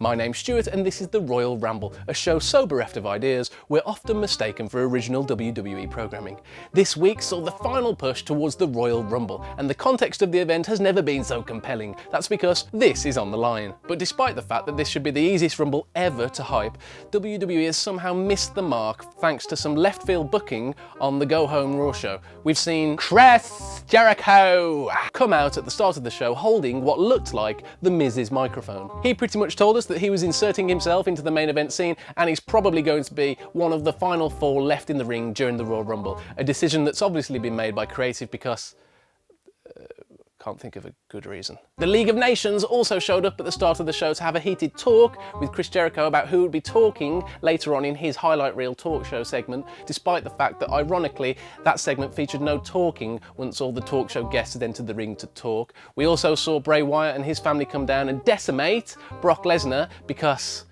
My name's Stuart and this is the Royal Ramble, a show so bereft of ideas we're often mistaken for original WWE programming. This week saw the final push towards the Royal Rumble, and the context of the event has never been so compelling. That's because this is on the line. But despite the fact that this should be the easiest Rumble ever to hype, WWE has somehow missed the mark thanks to some left field booking on the Go Home Raw show. We've seen Chris Jericho come out at the start of the show holding what looked like the Miz's microphone. He pretty much told us that he was inserting himself into the main event scene and he's probably going to be one of the final four left in the ring during the Royal Rumble. A decision that's obviously been made by creative because... can't think of a good reason. The League of Nations also showed up at the start of the show to have a heated talk with Chris Jericho about who would be talking later on in his highlight reel talk show segment, despite the fact that ironically that segment featured no talking once all the talk show guests had entered the ring to talk. We also saw Bray Wyatt and his family come down and decimate Brock Lesnar because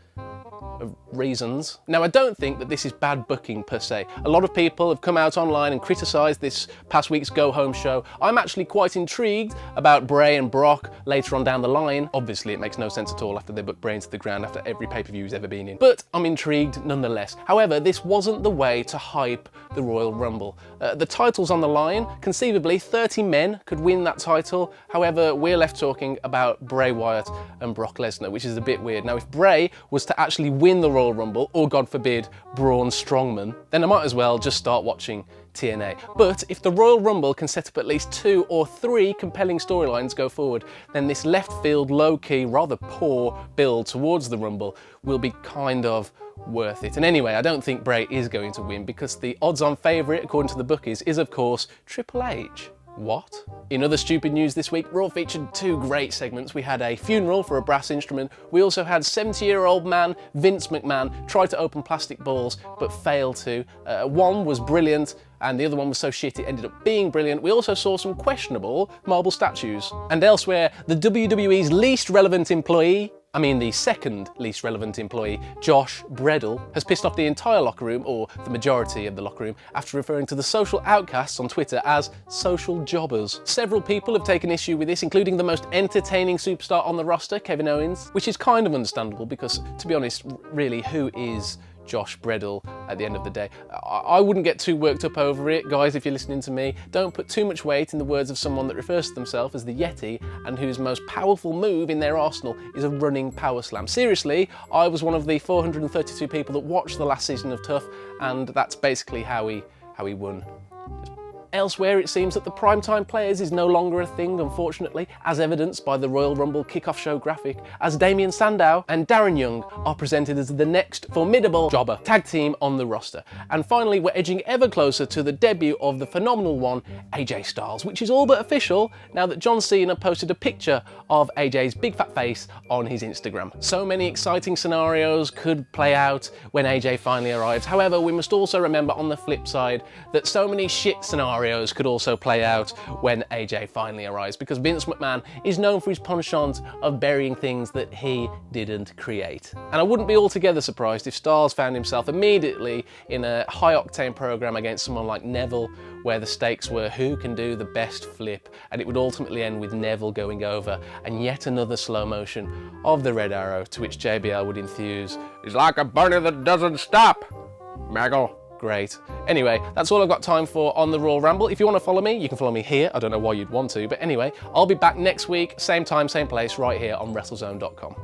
of reasons. Now, I don't think that this is bad booking per se. A lot of people have come out online and criticised this past week's Go Home show. I'm actually quite intrigued about Bray and Brock later on down the line. Obviously, it makes no sense at all after they book Bray into the ground after every pay-per-view he's ever been in. But I'm intrigued nonetheless. However, this wasn't the way to hype the Royal Rumble. The title's on the line. Conceivably, 30 men could win that title. However, we're left talking about Bray Wyatt and Brock Lesnar, which is a bit weird. Now, if Bray was to actually win the Royal Rumble, or God forbid, Braun Strowman, then I might as well just start watching TNA. But if the Royal Rumble can set up at least 2 or 3 compelling storylines go forward, then this left field, low-key, rather poor build towards the Rumble will be kind of worth it. And anyway, I don't think Bray is going to win because the odds-on favourite, according to the bookies, is of course Triple H. What? In other stupid news this week, Raw featured 2 great segments. We had a funeral for a brass instrument. We also had 70-year-old man Vince McMahon try to open plastic balls but fail to. One was brilliant and the other one was so shit it ended up being brilliant. We also saw some questionable marble statues. And elsewhere, the WWE's least relevant employee, the second least relevant employee, Josh Bredel, has pissed off the entire locker room, or the majority of the locker room, after referring to the social outcasts on Twitter as social jobbers. Several people have taken issue with this, including the most entertaining superstar on the roster, Kevin Owens, which is kind of understandable because, to be honest, really, who is Josh Bredel at the end of the day? I wouldn't get too worked up over it, guys, if you're listening to me. Don't put too much weight in the words of someone that refers to themselves as the Yeti and whose most powerful move in their arsenal is a running power slam. Seriously, I was one of the 432 people that watched the last season of Tough, and that's basically how he won. Elsewhere, it seems that the primetime players is no longer a thing, unfortunately, as evidenced by the Royal Rumble kickoff show graphic, as Damien Sandow and Darren Young are presented as the next formidable jobber tag team on the roster. And finally, we're edging ever closer to the debut of the phenomenal one, AJ Styles, which is all but official now that John Cena posted a picture of AJ's big fat face on his Instagram. So many exciting scenarios could play out when AJ finally arrives. However, we must also remember on the flip side that so many shit scenarios could also play out when AJ finally arrives, because Vince McMahon is known for his penchant of burying things that he didn't create. And I wouldn't be altogether surprised if Styles found himself immediately in a high-octane program against someone like Neville, where the stakes were who can do the best flip, and it would ultimately end with Neville going over, and yet another slow motion of the red arrow, to which JBL would enthuse, "It's like a bunny that doesn't stop, Maggle." Great. Anyway, that's all I've got time for on the Royal Ramble. If you want to follow me, you can follow me here. I don't know why you'd want to, but anyway, I'll be back next week, same time, same place, right here on WrestleZone.com.